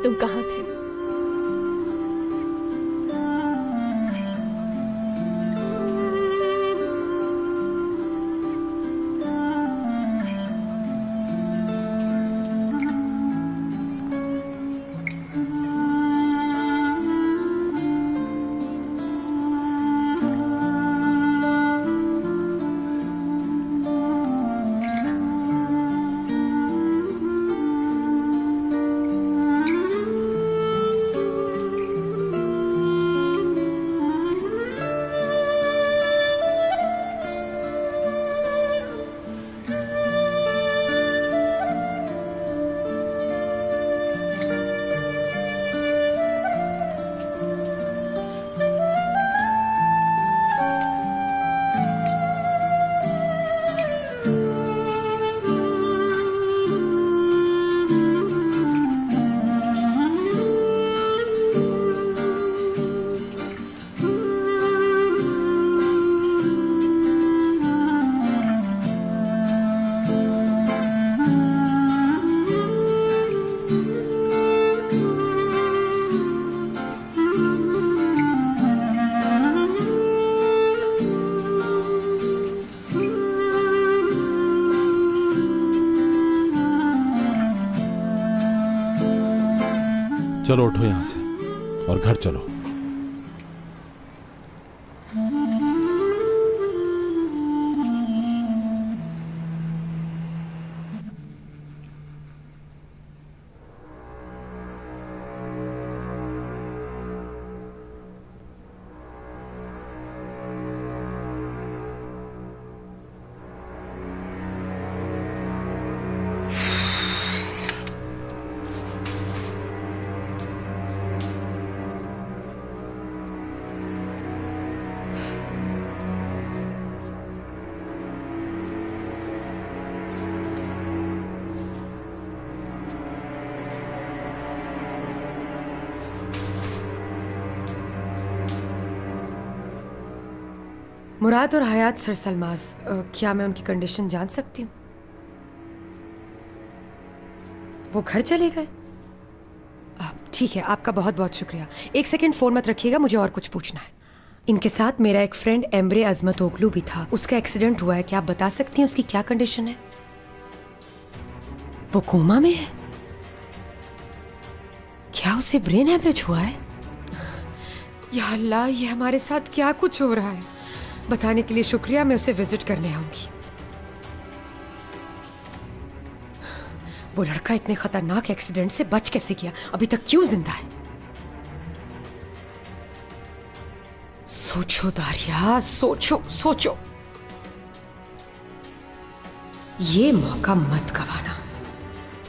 तुम कहाँ थे? चलो उठो यहां से और घर चलो। मुराद और हयात सर सलमाज, क्या मैं उनकी कंडीशन जान सकती हूँ? वो घर चले गए? ठीक है, आपका बहुत बहुत शुक्रिया। एक सेकंड फोन मत रखिएगा, मुझे और कुछ पूछना है। इनके साथ मेरा एक फ्रेंड एम्ब्रे अजमत ओगलू भी था, उसका एक्सीडेंट हुआ है, क्या आप बता सकती हैं उसकी क्या कंडीशन है? वो कोमा में है? क्या उसे ब्रेन हैमरेज हुआ है? या अल्लाह, ये हमारे साथ क्या कुछ हो रहा है। बताने के लिए शुक्रिया, मैं उसे विजिट करने आऊंगी। वो लड़का इतने खतरनाक एक्सीडेंट से बच कैसे गया? अभी तक क्यों जिंदा है? सोचो दारिया, सोचो सोचो। ये मौका मत गवाना।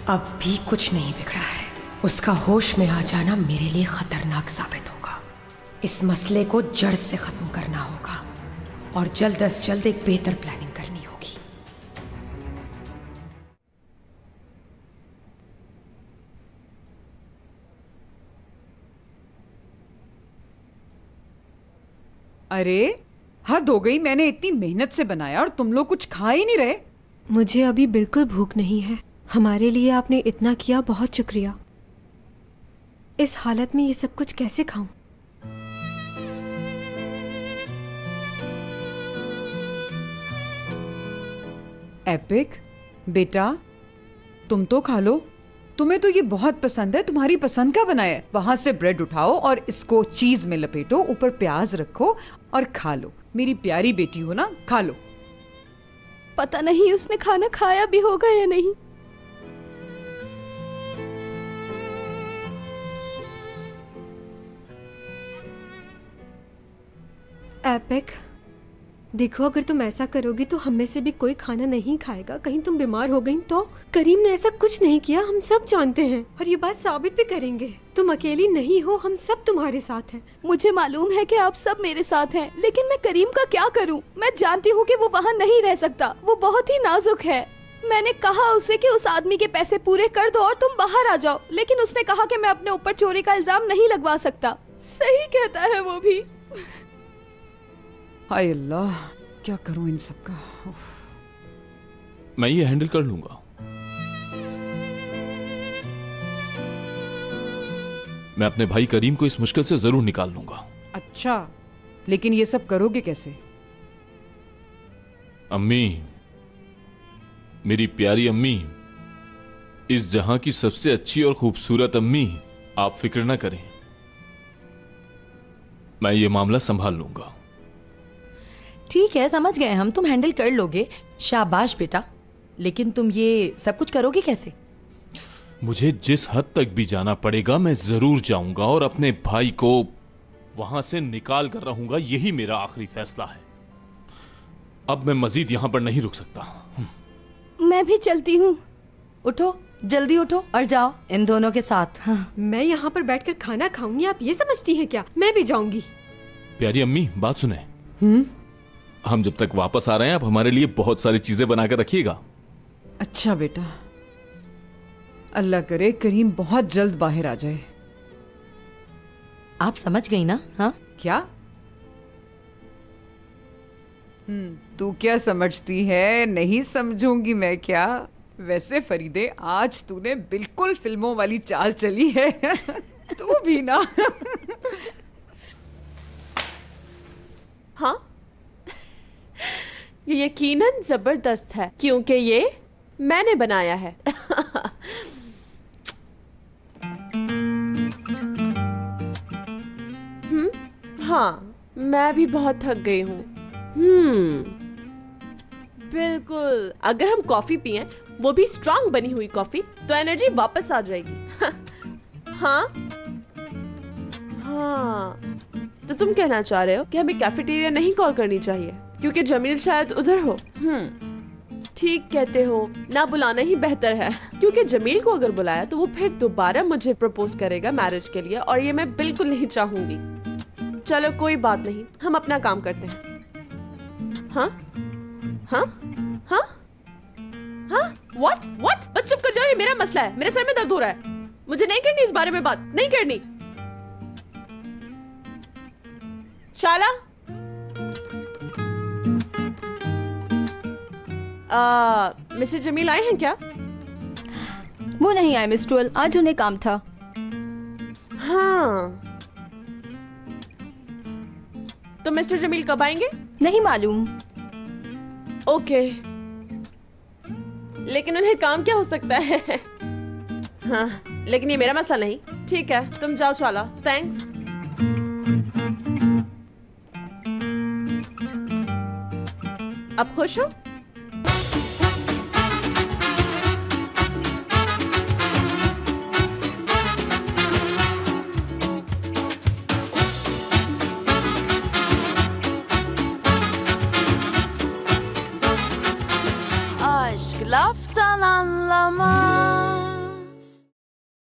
अब भी कुछ नहीं बिगड़ा है। उसका होश में आ जाना मेरे लिए खतरनाक साबित होगा। इस मसले को जड़ से खत्म करना होगा और जल्द अज जल्द एक बेहतर प्लानिंग करनी होगी। अरे हद हो गई, मैंने इतनी मेहनत से बनाया और तुम लोग कुछ खा ही नहीं रहे। मुझे अभी बिल्कुल भूख नहीं है। हमारे लिए आपने इतना किया, बहुत शुक्रिया। इस हालत में ये सब कुछ कैसे खाऊं? एपिक बेटा, तुम तो खा लो, तुम्हें तो ये बहुत पसंद है, तुम्हारी पसंद का बनाया है। वहां से ब्रेड उठाओ और इसको चीज में लपेटो, ऊपर प्याज रखो और खा लो। मेरी प्यारी बेटी हो ना, खा लो। पता नहीं उसने खाना खाया भी होगा या नहीं। एपिक, देखो अगर तुम ऐसा करोगी तो हम में से भी कोई खाना नहीं खाएगा। कहीं तुम बीमार हो गई तो? करीम ने ऐसा कुछ नहीं किया, हम सब जानते हैं और ये बात साबित भी करेंगे। तुम अकेली नहीं हो, हम सब तुम्हारे साथ हैं। मुझे मालूम है कि आप सब मेरे साथ हैं, लेकिन मैं करीम का क्या करूं? मैं जानती हूं कि वो वहां नहीं रह सकता, वो बहुत ही नाजुक है। मैंने कहा उसे कि उस आदमी के पैसे पूरे कर दो और तुम बाहर आ जाओ, लेकिन उसने कहा कि मैं अपने ऊपर चोरी का इल्जाम नहीं लगवा सकता। सही कहता है वो भी। हाय अल्लाह, क्या करूं इन सब का। मैं ये हैंडल कर लूंगा। मैं अपने भाई करीम को इस मुश्किल से जरूर निकाल लूंगा। अच्छा, लेकिन ये सब करोगे कैसे? अम्मी, मेरी प्यारी अम्मी, इस जहां की सबसे अच्छी और खूबसूरत अम्मी, आप फिक्र ना करें, मैं ये मामला संभाल लूंगा। ठीक है, समझ गए हम, तुम हैंडल कर लोगे। शाबाश बेटा। लेकिन तुम ये सब कुछ करोगे कैसे? मुझे जिस हद तक भी जाना पड़ेगा मैं जरूर जाऊंगा और अपने भाई को वहां से निकाल कर रहूंगा। यही मेरा आखिरी फैसला है। अब मैं मजीद यहां पर नहीं रुक सकता। मैं भी चलती हूँ। उठो, जल्दी उठो और जाओ इन दोनों के साथ। हाँ। मैं यहाँ पर बैठकर खाना खाऊंगी, आप ये समझती हैं क्या? मैं भी जाऊंगी। प्यारी अम्मी, बात सुने। हम जब तक वापस आ रहे हैं आप हमारे लिए बहुत सारी चीजें बनाकर रखिएगा। अच्छा बेटा, अल्लाह करे करीम बहुत जल्द बाहर आ जाए। आप समझ गई ना? हाँ, क्या? तू क्या समझती है? नहीं समझूंगी मैं क्या? वैसे फरीदे, आज तूने बिल्कुल फिल्मों वाली चाल चली है। तू भी ना। हाँ, ये यकीनन जबरदस्त है क्योंकि ये मैंने बनाया है। हाँ, मैं भी बहुत थक गई हूँ। बिल्कुल, अगर हम कॉफी पिएं, वो भी स्ट्रॉन्ग बनी हुई कॉफी, तो एनर्जी वापस आ जाएगी। हाँ हाँ, तो तुम कहना चाह रहे हो कि हमें कैफेटेरिया नहीं कॉल करनी चाहिए क्योंकि जमील शायद उधर हो। ठीक कहते हो, ना बुलाना ही बेहतर है क्योंकि जमील को अगर बुलाया तो वो फिर दोबारा मुझे प्रपोज करेगा मैरिज के लिए और ये मैं बिल्कुल नहीं चाहूंगी। चलो कोई बात नहीं, हम अपना काम करते हैं। हाँ हाँ हाँ हाँ, व्हाट व्हाट? बस चुप कर जाओ, ये मेरा मसला है, मेरे सर में दर्द हो रहा है। मुझे नहीं करनी इस बारे में बात, नहीं करनी। शाला, मिस्टर जमील आए हैं क्या? वो नहीं आए मिस ट्वेल, आज उन्हें काम था। हाँ, तो मिस्टर जमील कब आएंगे? नहीं मालूम। ओके, लेकिन उन्हें काम क्या हो सकता है? हाँ, लेकिन ये मेरा मसला नहीं। ठीक है, तुम जाओ शाला। थैंक्स। अब खुश हो? Aşk laftan